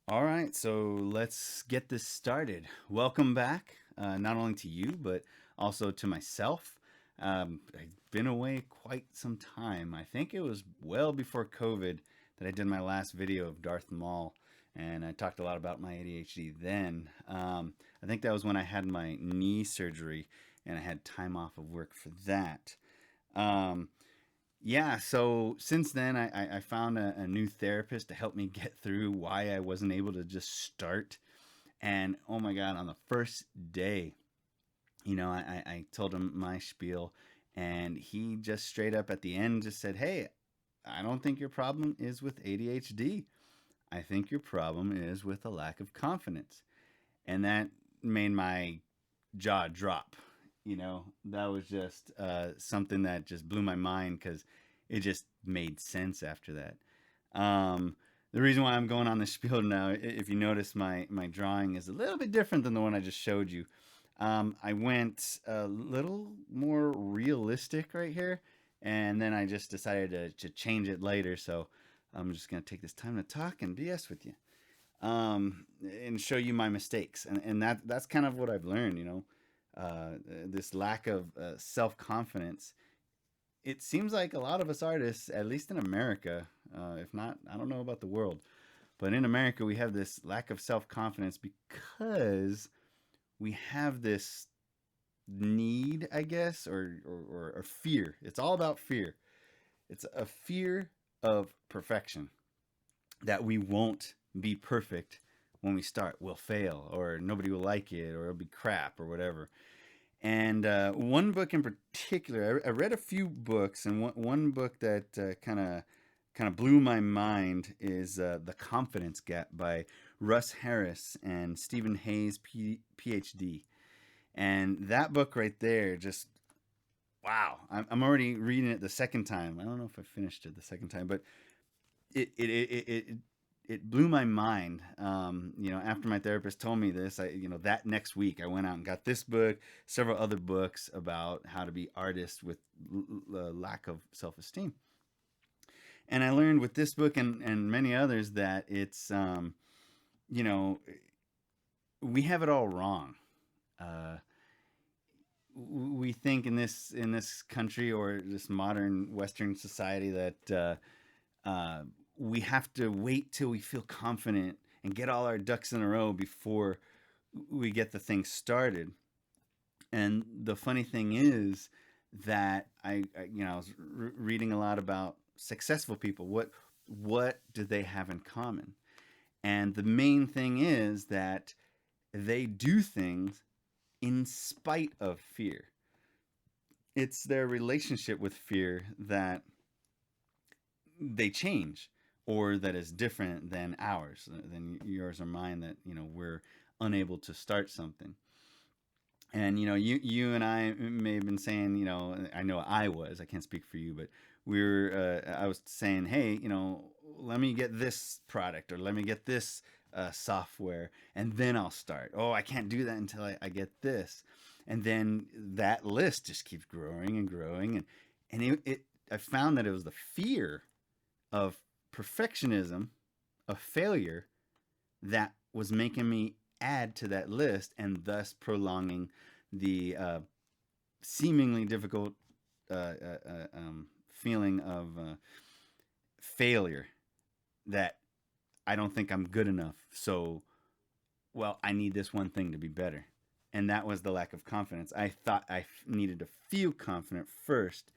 All right, so let's get this started. Welcome back, not only to you, but also to myself. I've been away quite some time. I think it was well before COVID that I did my last video of Darth Maul, and I talked a lot about my ADHD then. I think that was when I had my knee surgery, and I had time off of work for that. Um, yeah, so since then, I found a new therapist to help me get through why I wasn't able to just start. And oh my God, on the first day, I told him my spiel, and he just straight up at the end just said, "Hey, I don't think your problem is with ADHD. I think your problem is with a lack of confidence." And that made my jaw drop. That was just something that just blew my mind because it just made sense after that. Um, the reason why I'm going on the spiel now, if you notice, my drawing is a little bit different than the one I just showed you. I went a little more realistic right here, and then I just decided to change it later. So I'm just gonna take this time to talk and BS with you, and show you my mistakes, and that's kind of what I've learned. This lack of self confidence. It seems like a lot of us artists, at least in America, if not, I don't know about the world, but in America, we have this lack of self confidence because we have this need, I guess, or fear. It's all about fear. It's a fear of perfection, that we won't be perfect when we start. We'll fail, or nobody will like it, or it'll be crap, or whatever. And one book in particular, I read a few books, and one book that kind of blew my mind is The Confidence Gap by Russ Harris and Stephen Hayes, PhD. And that book right there, just wow! I'm already reading it the second time. I don't know if I finished it the second time, but it it blew my mind. After my therapist told me this, that next week I went out and got this book, several other books about how to be artists with lack of self esteem. And I learned with this book and many others that you know, we have it all wrong. Uh, we think in this country or this modern Western society that we have to wait till we feel confident and get all our ducks in a row before we get the thing started. And the funny thing is that I was reading a lot about successful people. What do they have in common? And the main thing is that they do things in spite of fear. It's their relationship with fear that they change, or that is different than ours, than yours or mine, that we're unable to start something. And you and I may have been saying, I know I can't speak for you, but I was saying, hey, let me get this product, or let me get this software, and then I'll start. Oh, I can't do that until I get this. And then that list just keeps growing and growing, and I found that it was the fear of perfectionism, of failure, that was making me add to that list, and thus prolonging the seemingly difficult feeling of failure, that I don't think I'm good enough. So, well, I need this one thing to be better. And that was the lack of confidence. I thought I needed to feel confident first.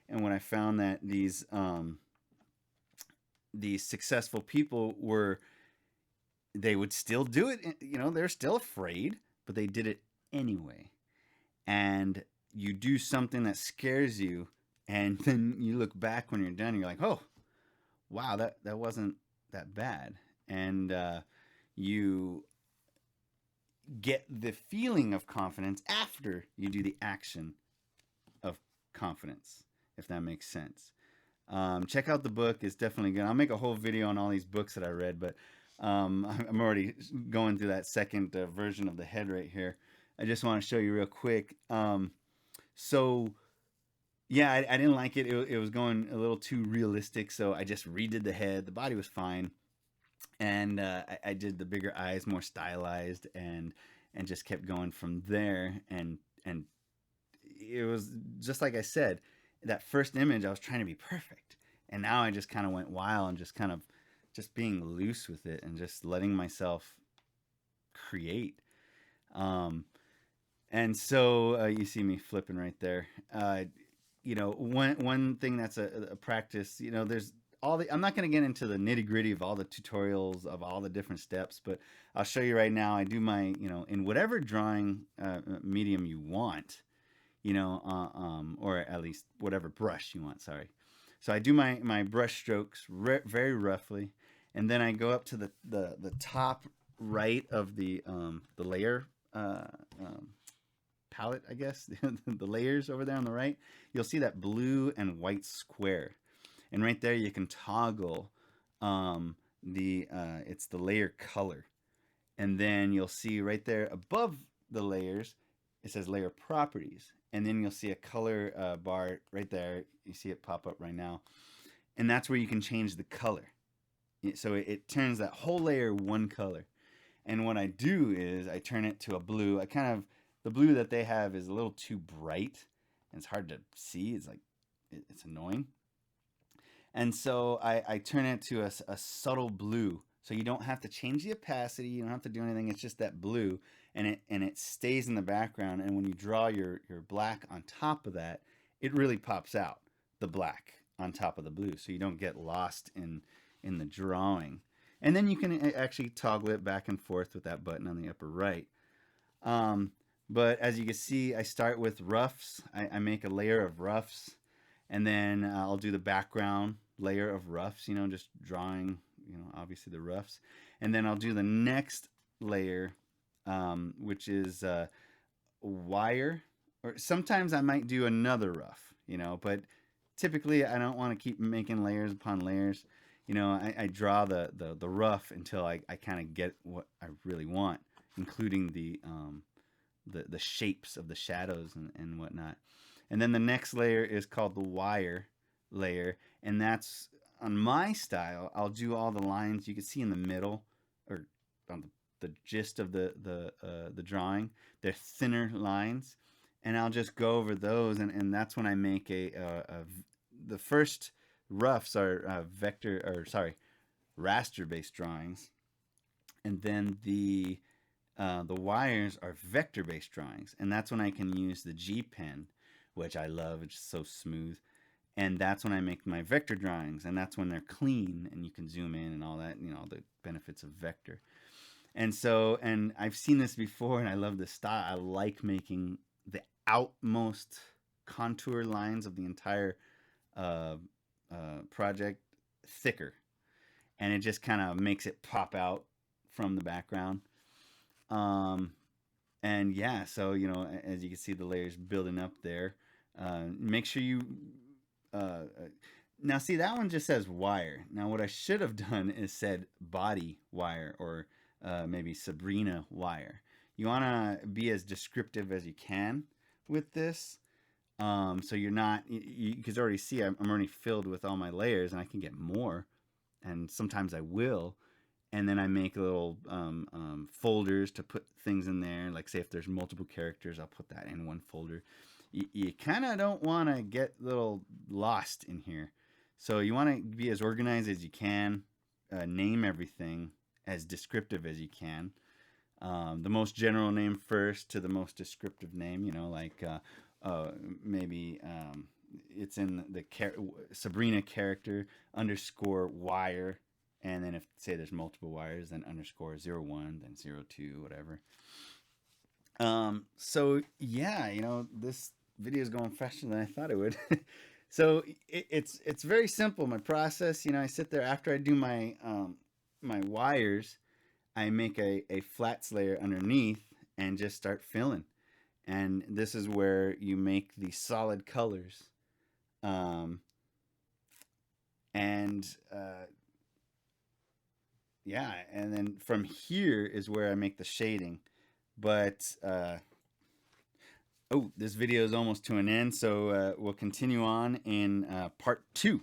And when I found that these successful people were, they would still do it, they're still afraid, but they did it anyway. And you do something that scares you, and then you look back when you're done, and you're like, oh, wow, that wasn't that bad. And you get the feeling of confidence after you do the action of confidence, if that makes sense. Check out the book; it's definitely good. I'll make a whole video on all these books that I read, but I'm already going through that second version of the head right here. I just want to show you real quick. So yeah, I didn't like it. It was going a little too realistic, so I just redid the head. The body was fine. And I did the bigger eyes, more stylized, and just kept going from there. And it was just like I said, that first image I was trying to be perfect, and now I just kind of went wild and just kind of just being loose with it and just letting myself create. Um, and so you see me flipping right there. One thing that's a practice. There's all the. I'm not going to get into the nitty gritty of all the tutorials of all the different steps, but I'll show you right now. I do my in whatever drawing medium you want, or at least whatever brush you want. Sorry. So I do my brush strokes very roughly, and then I go up to the top right of the layer uh, um, palette, I guess, the layers over there on the right. You'll see that blue and white square, and right there you can toggle the it's the layer color, and then you'll see right there above the layers it says layer properties, and then you'll see a color bar right there. You see it pop up right now, and that's where you can change the color. So it turns that whole layer one color. And what I do is I turn it to a blue. I kind of the blue that they have is a little too bright, and it's hard to see. It's like it's annoying. And so I turn it to a subtle blue. So you don't have to change the opacity. You don't have to do anything. It's just that blue, and it stays in the background. And when you draw your black on top of that, it really pops out the black on top of the blue, so you don't get lost in the drawing. And then you can actually toggle it back and forth with that button on the upper right. Um, but as you can see, I start with roughs. I make a layer of roughs, and then I'll do the background layer of roughs, just drawing, obviously the roughs. And then I'll do the next layer, which is wire. Or sometimes I might do another rough, but typically I don't want to keep making layers upon layers. I draw the rough until I kind of get what I really want, including the shapes of the shadows and whatnot. And then the next layer is called the wire layer, and that's on my style. I'll do all the lines you can see in the middle, or on the gist of the drawing. They're thinner lines, and I'll just go over those, and that's when I make the first roughs are vector, or sorry, raster based drawings, and then the wires are vector based drawings, and that's when I can use the G pen, which I love. It's so smooth, and that's when I make my vector drawings, and that's when they're clean and you can zoom in and all that, all the benefits of vector. And I've seen this before, and I love this style. I like making the outmost contour lines of the entire uh, project thicker, and it just kind of makes it pop out from the background. Um, and yeah, so as you can see, the layers building up there. Make sure you. Now, see, that one just says wire. Now, what I should have done is said body wire, or maybe Sabrina wire. You want to be as descriptive as you can with this. So you're not, you can already see I'm already filled with all my layers, and I can get more, and sometimes I will. And then I make little folders to put things in there. Like, say if there's multiple characters, I'll put that in one folder. You kind of don't want to get a little lost in here. So you want to be as organized as you can, name everything as descriptive as you can. The most general name first to the most descriptive name, like maybe it's in the Sabrina character underscore wire, and then if say there's multiple wires, then underscore 01, then 02, whatever. So yeah, this video is going faster than I thought it would. So it's very simple. My process, I sit there after I do my wires. I make a flats layer underneath and just start filling. And this is where you make the solid colors. Um, and yeah, and then from here is where I make the shading. But oh, this video is almost to an end, so we'll continue on in part 2.